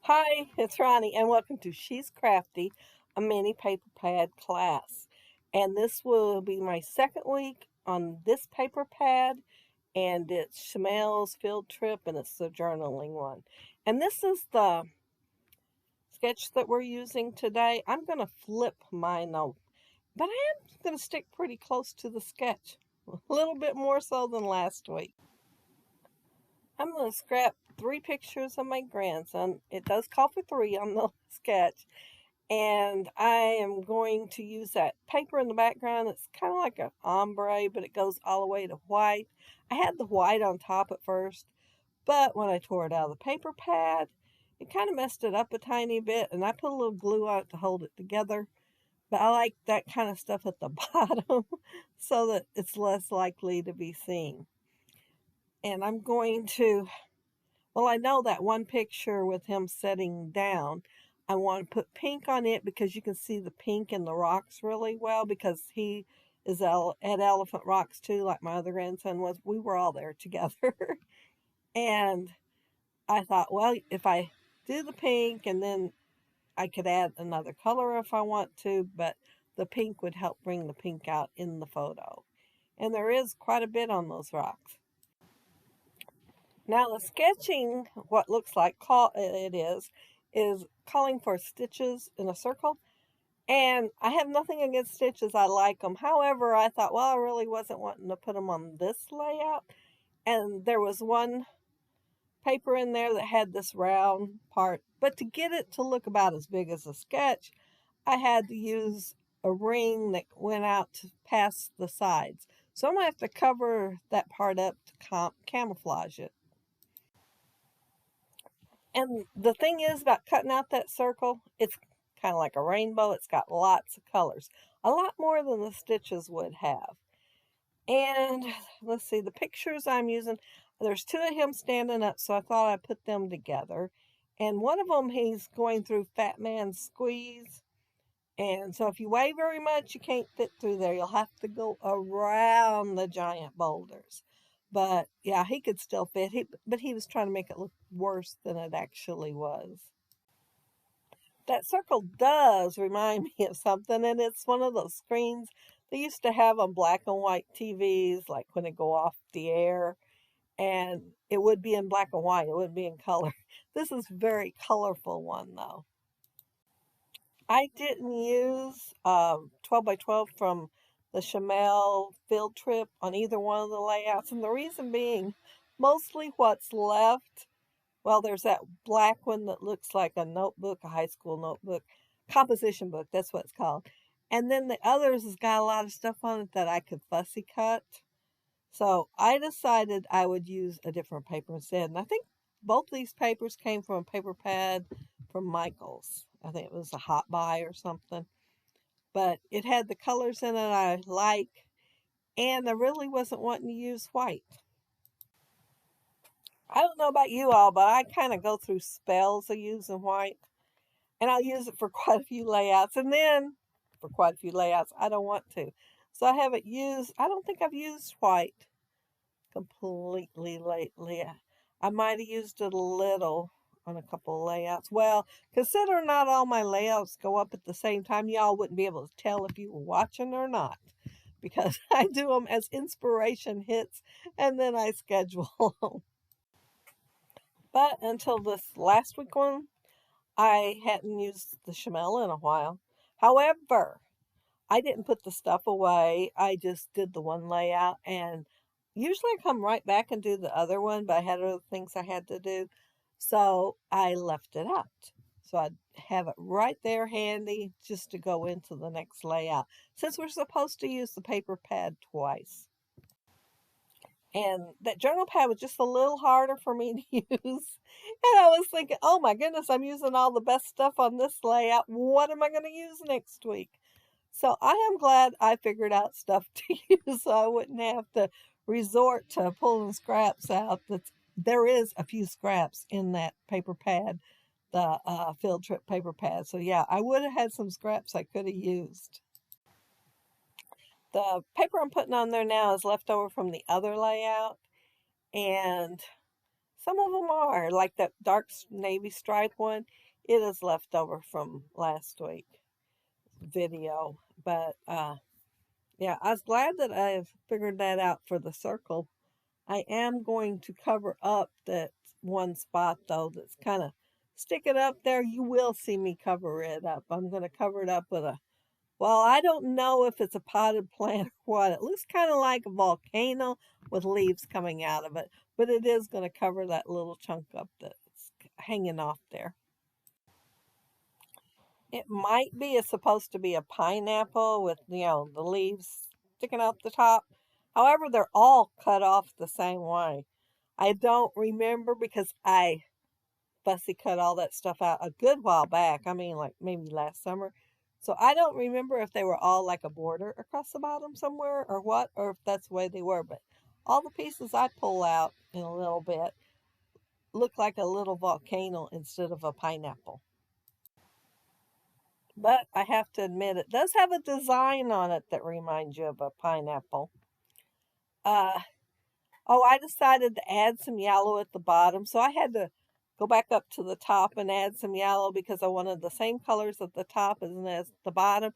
Hi, it's Ronnie, and welcome to She's Crafty, a mini paper pad class. And this will be my second week on this paper pad, and it's Shamel's field trip, and it's the journaling one. And this is the sketch that we're using today. I'm going to flip mine over, but I am going to stick pretty close to the sketch, a little bit more so than last week. I'm going to scrap 3 pictures of my grandson. It does call for 3 on the sketch. And I am going to use that paper in the background. It's kind of like an ombre, but it goes all the way to white. I had the white on top at first, but when I tore it out of the paper pad, it kind of messed it up a tiny bit, and I put a little glue on it to hold it together. But I like that kind of stuff at the bottom so that it's less likely to be seen. And I'm going to, well, I know that one picture with him sitting down, I want to put pink on it because you can see the pink in the rocks really well because he is at Elephant Rocks too, like my other grandson was. We were all there together. And I thought, well, if I do the pink and then I could add another color if I want to, but the pink would help bring the pink out in the photo. And there is quite a bit on those rocks. Now the sketching, what looks like it is calling for stitches in a circle. And I have nothing against stitches. I like them. However, I thought, well, I really wasn't wanting to put them on this layout. And there was one paper in there that had this round part. But to get it to look about as big as a sketch, I had to use a ring that went out to past the sides. So I'm going to have to cover that part up to camouflage it. And the thing is about cutting out that circle, it's kind of like a rainbow. It's got lots of colors, a lot more than the stitches would have. And let's see, the pictures I'm using, there's 2 of him standing up, so I thought I'd put them together. And one of them, he's going through Fat Man Squeeze. And so if you weigh very much, you can't fit through there. You'll have to go around the giant boulders. But yeah, he could still fit. But he was trying to make it look worse than it actually was. That circle does remind me of something, and it's one of those screens they used to have on black and white TVs, like when they go off the air, and it would be in black and white. It wouldn't be in color. This is a very colorful one, though. I didn't use 12 by 12 from the Chamel field trip on either one of the layouts. And the reason being, mostly what's left, well, there's that black one that looks like a notebook, a high school notebook, composition book, that's what it's called. And then the others has got a lot of stuff on it that I could fussy cut. So I decided I would use a different paper instead. And I think both these papers came from a paper pad from Michael's. I think it was a hot buy or something. But it had the colors in it I like, and I really wasn't wanting to use white. I don't know about you all, but I kind of go through spells of using white. And I'll use it for quite a few layouts. And then for quite a few layouts, I don't want to. So I don't think I've used white completely lately. I might have used it a little on a couple of layouts. Well, consider not all my layouts go up at the same time. Y'all wouldn't be able to tell if you were watching or not because I do them as inspiration hits and then I schedule them. But until this last week one, I hadn't used the Chamel in a while. However, I didn't put the stuff away. I just did the one layout, and usually I come right back and do the other one, but I had other things I had to do. So I left it out. So I'd have it right there handy just to go into the next layout, since we're supposed to use the paper pad twice. And that journal pad was just a little harder for me to use. And I was thinking, oh my goodness, I'm using all the best stuff on this layout. What am I going to use next week? So I am glad I figured out stuff to use so I wouldn't have to resort to pulling scraps out. There is a few scraps in that paper pad, the field trip paper pad. So yeah, I would have had some scraps I could have used. The paper I'm putting on there now is left over from the other layout. And Some of them are, like that dark navy stripe one. It is left over from last week video. But yeah, I was glad that I've figured that out for the circle. I am going to cover up that one spot though that's kind of sticking up there. You will see me cover it up. I'm going to cover it up with a, well, I don't know if it's a potted plant or what. It looks kind of like a volcano with leaves coming out of it, but it is going to cover that little chunk up that's hanging off there. It might be, it's supposed to be a pineapple with, the leaves sticking out the top. However, they're all cut off the same way. I don't remember because I fussy cut all that stuff out a good while back. I mean, like maybe last summer. So I don't remember if they were all like a border across the bottom somewhere or what, or if that's the way they were. But all the pieces I pull out in a little bit look like a little volcano instead of a pineapple. But I have to admit, it does have a design on it that reminds you of a pineapple. Uh, oh, I decided to add some yellow at the bottom, so I had to go back up to the top and add some yellow because I wanted the same colors at the top as the bottom.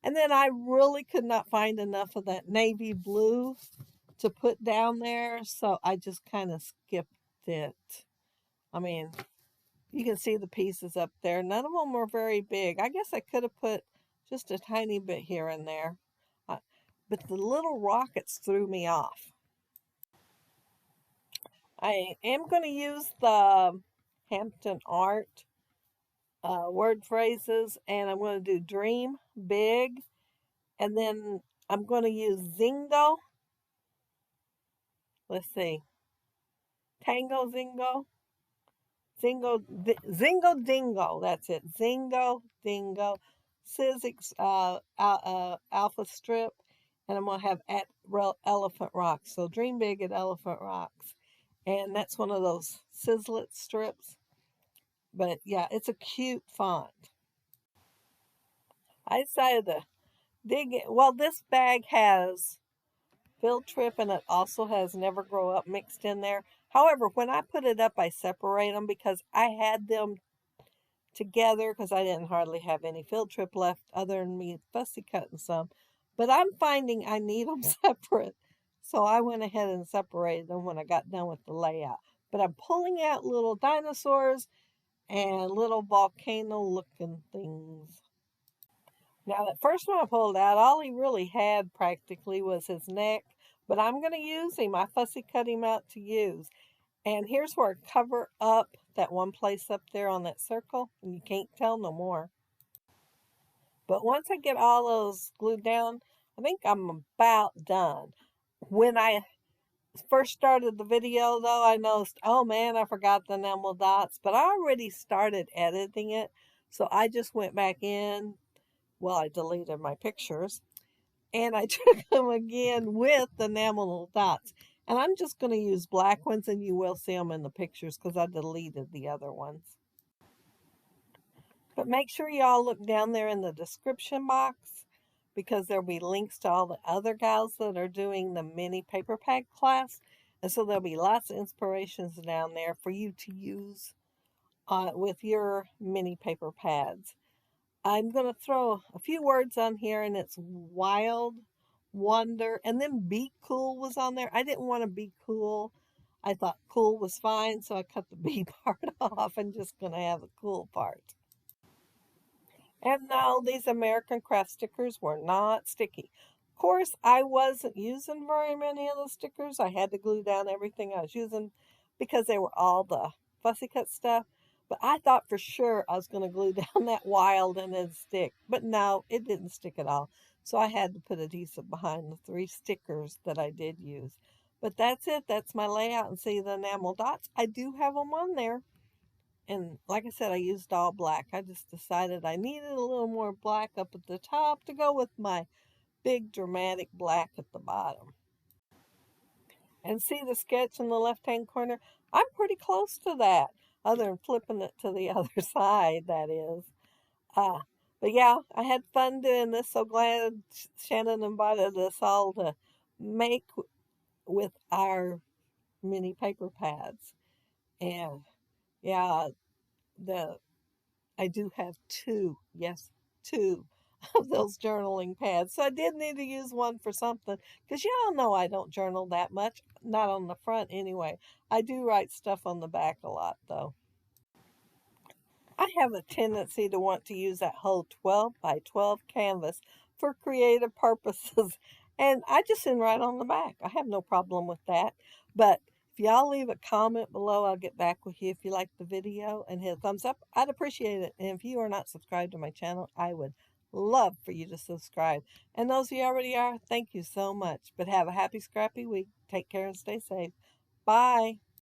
And then I really could not find enough of that navy blue to put down there, so I just kind of skipped it. I mean, you can see the pieces up there. None of them were very big. I guess I could have put just a tiny bit here and there. Uh, but the little rockets threw me off. I am going to use the Hampton Art word phrases, and I'm going to do dream big, and then I'm going to use Zingo. Let's see. Tango Zingo. Zingo Dingo. That's it. Zingo Dingo. Sizzix Alpha Strip. And I'm going to have at Elephant Rocks. So dream big at Elephant Rocks. And that's one of those Sizzlet strips. But yeah, it's a cute font. I decided to dig it. Well, this bag has Field Trip and it also has Never Grow Up mixed in there. However, when I put it up, I separate them because I had them together because I didn't hardly have any Field Trip left other than me fussy cutting some. But I'm finding I need them separate. So I went ahead and separated them when I got done with the layout. But I'm pulling out little dinosaurs and little volcano looking things. Now, that first one I pulled out, all he really had practically was his neck, but I'm going to use him. I fussy cut him out to use. And here's where I cover up that one place up there on that circle, and you can't tell no more. But once I get all those glued down, I think I'm about done. When I first started the video, though, I noticed, oh man, I forgot the enamel dots, but I already started editing it, so I just went back in. Well, I deleted my pictures and I took them again with the enamel dots. And I'm just going to use black ones and you will see them in the pictures because I deleted the other ones. But make sure y'all look down there in the description box because there'll be links to all the other gals that are doing the mini paper pad class. And so there'll be lots of inspirations down there for you to use with your mini paper pads. I'm going to throw a few words on here, and it's wild, wonder, and then be cool was on there. I didn't want to be cool. I thought cool was fine, so I cut the be part off and just going to have the cool part. And no, these American Craft stickers were not sticky. Of course, I wasn't using very many of the stickers. I had to glue down everything I was using because they were all the fussy cut stuff. But I thought for sure I was going to glue down that wild and it'd stick. But no, it didn't stick at all. So I had to put adhesive behind the 3 stickers that I did use. But that's it. That's my layout. And see the enamel dots? I do have them on there. And like I said, I used all black. I just decided I needed a little more black up at the top to go with my big dramatic black at the bottom. And see the sketch in the left-hand corner? I'm pretty close to that, other than flipping it to the other side, that is. But yeah, I had fun doing this. So glad Shannon invited us all to make with our mini paper pads. And yeah, the I do have two, yes, two of those journaling pads. So I did need to use one for something because y'all know I don't journal that much, not on the front anyway. I do write stuff on the back a lot though. I have a tendency to want to use that whole 12 by 12 canvas for creative purposes. And I just send right on the back. I have no problem with that. But if y'all leave a comment below, I'll get back with you if you like the video and hit a thumbs up. I'd appreciate it. And if you are not subscribed to my channel, I would love for you to subscribe. And those of you already are, thank you so much. But have a happy, scrappy week. Take care and stay safe. Bye.